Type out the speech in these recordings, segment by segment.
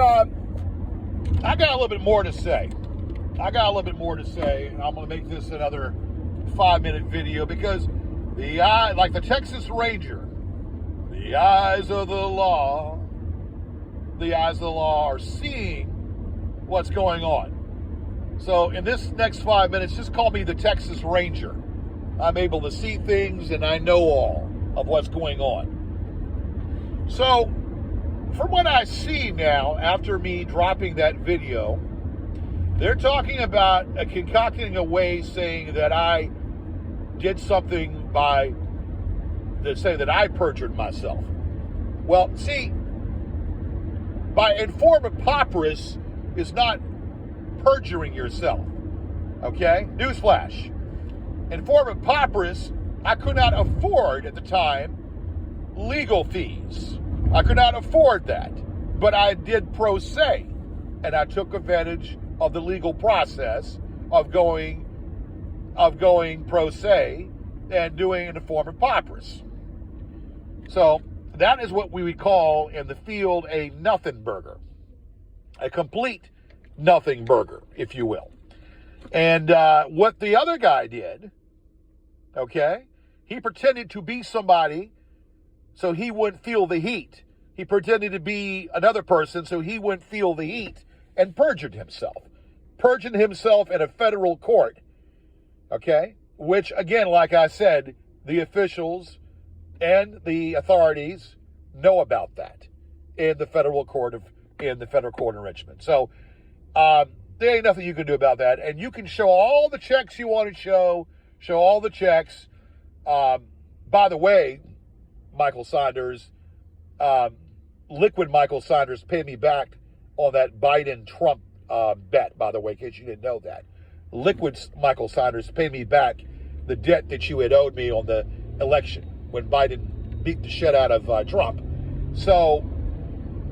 I got a little bit more to say. And I'm going to make this another 5-minute video because like the Texas Ranger, the eyes of the law are seeing what's going on. So in this next 5 minutes, just call me the Texas Ranger. I'm able to see things and I know all of what's going on. So from what I see now, after me dropping that video, they're talking about concocting a way saying that I did something saying that I perjured myself. Well, see, by informed papyrus is not perjuring yourself. Okay? Newsflash. Informed papyrus, I could not afford at the time legal fees. I could not afford that. But I did pro se. And I took advantage of the legal process of going pro se and doing an informed papyrus. So that is what we would call in the field a nothing burger. A complete nothing burger, if you will. And what the other guy did, okay, he pretended to be somebody so he wouldn't feel the heat. He pretended to be another person so he wouldn't feel the heat and perjured himself. Perjured himself in a federal court, okay, which, again, like I said, the officials and the authorities know about that in the federal court in Richmond. So there ain't nothing you can do about that. And you can show all the checks you want to show all the checks. By the way, Michael Saunders, Liquid Michael Saunders paid me back on that Biden-Trump bet, by the way, in case you didn't know that. Liquid Michael Saunders paid me back the debt that you had owed me on the election when Biden beat the shit out of Trump. So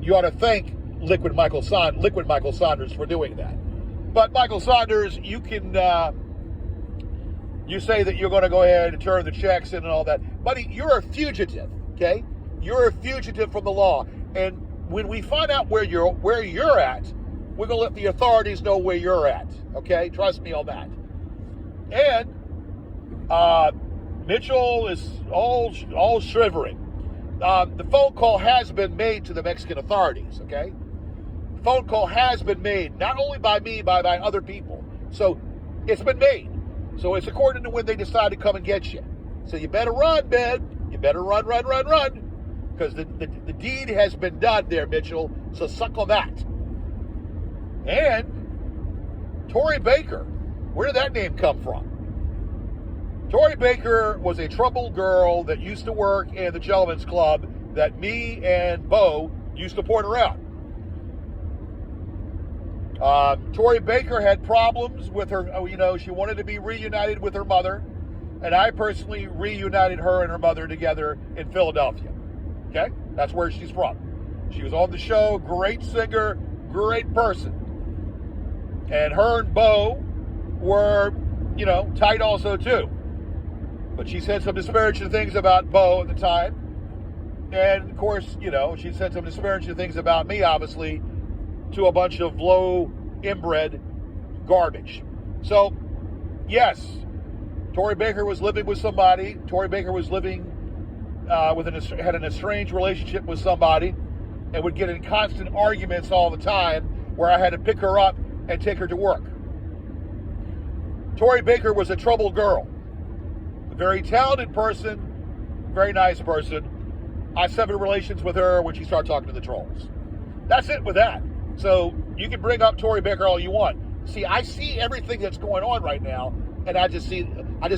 you ought to thank Liquid Michael Saunders for doing that. But Michael Saunders, you can you say that you're going to go ahead and turn the checks in and all that. Buddy, you're a fugitive, okay? You're a fugitive from the law. And when we find out where you're at, we're going to let the authorities know where you're at, okay? Trust me on that. And Mitchell is all shivering. The phone call has been made to the Mexican authorities, okay? The phone call has been made, not only by me, by other people. So it's been made. So it's according to when they decide to come and get you. So you better run, man. You better run. Because the deed has been done there, Mitchell. So suck on that. And Tori Baker, where did that name come from? Tori Baker was a troubled girl that used to work in the Gentlemen's Club that me and Bo used to point around. Tori Baker had problems with her, she wanted to be reunited with her mother, and I personally reunited her and her mother together in Philadelphia. Okay? That's where she's from. She was on the show, great singer, great person. And her and Bo were, tight also too. But she said some disparaging things about Bo at the time. And of course, she said some disparaging things about me, obviously, to a bunch of low inbred garbage. So, yes, Tori Baker was living with somebody. Tori Baker was living had an estranged relationship with somebody and would get in constant arguments all the time where I had to pick her up and take her to work. Tori Baker was a troubled girl. A very talented person, very nice person. I severed relations with her when she started talking to the trolls. That's it with that. So you can bring up Tori Baker all you want. See, I see everything that's going on right now, and I just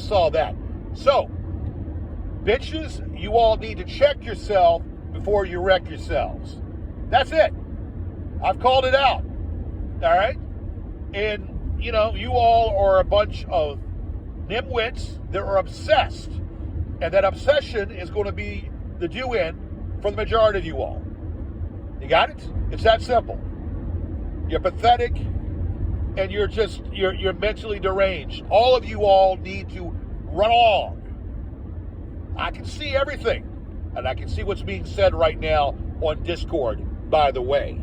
saw that. So, bitches, you all need to check yourself before you wreck yourselves. That's it. I've called it out. All right? And, you all are a bunch of nimwits that are obsessed. And that obsession is going to be the do-in for the majority of you all. You got it? It's that simple. You're pathetic, and you're mentally deranged. All of you all need to run along. I can see everything, and I can see what's being said right now on Discord, by the way.